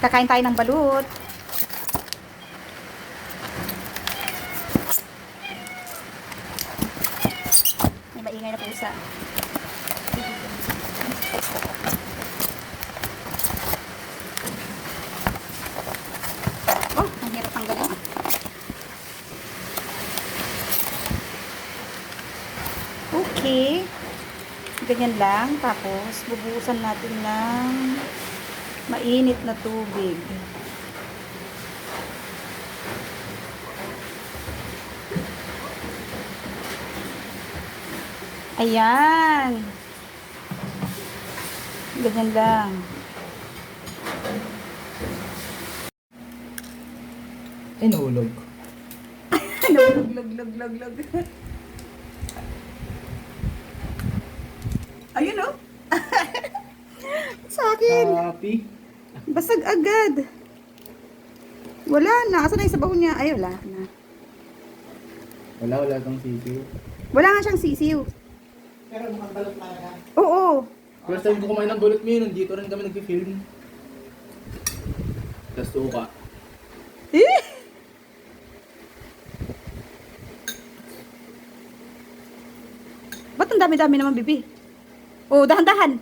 Kakain tayo ng balut. May maingay na pusa. Oh, ang hirap tanggalin. Okay. Ganyan lang. Tapos, bubuhusan natin ng mainit na tubig. Ayan. Ganyan lang. Ay, nahulog. Log. Ayun oh. Sa akin. Happy. Basag agad. Wala na. Asan na yung sabaw niya? Ay, wala na. Wala kang sisiw. Wala nga siyang sisiw. Pero mukhang balot talaga. Oo. First time ko kumain ng bulot mo yun, nandito rin kami nag-film. Tapos suka. Eh? Ba't ang dami-dami naman, bibi? Oh, dahan-dahan.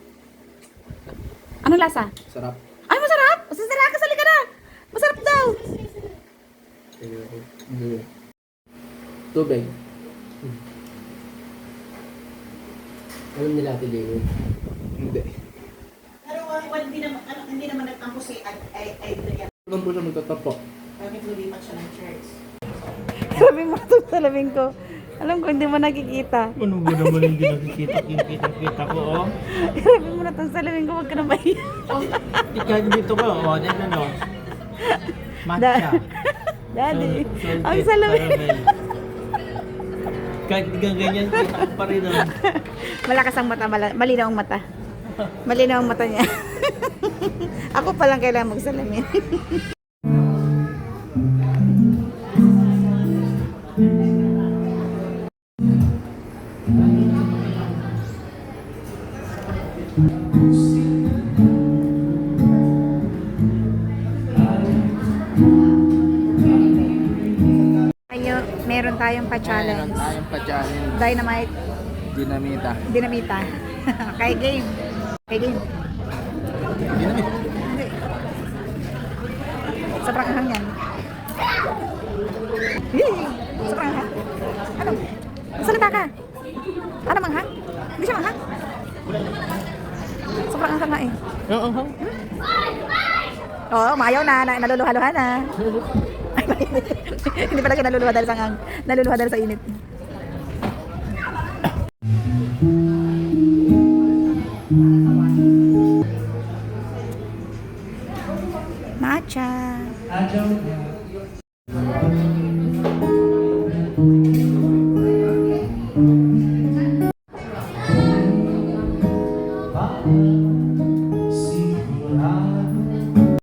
Ano lasa? Sarap. Ay, masarap! Masarap! Kasali ka na! Masarap daw! Tubig. Alam nila Ate Leo. Hindi. Pero hindi naman nagtampo si Adrian. Doon po siya magtatapo. Bakit lumipat siya ng church? Grabe mo itong salamin ko. Alam ko, hindi mo nakikita. Ano ba naman hindi nakikita ko, oh? Grabe mo na itong salamin ko. Huwag ka na mahiya. Ikaw dito ka, oh. Ano, ano? Matcha. Daddy, Salted ang salamin. caramel. Kahit hindi ka ganyan, kita ko pa rin, oh. Malakas ang mata, malinaw ang mata. Malinaw ang mata niya. Ako pa lang kailangan magsalamin. Ayo, meron tayong pa-challenge. Tayong pa-challenge. Dynamite, Dinamita. dinamita. Kay game. Kay game. Dinamit. Hindi. Sobrang ahang yan. Yee! Sobrang ahang. Ano? Salita ka. Ano manghang? Hindi siya manghang. Sobrang ahang nga eh. Oo, oh. Oo, mayaw na. Naluluha-luha na. Ay, hindi pala siya naluluha dahil sa angang. Naluluha dahil sa init. Matcha.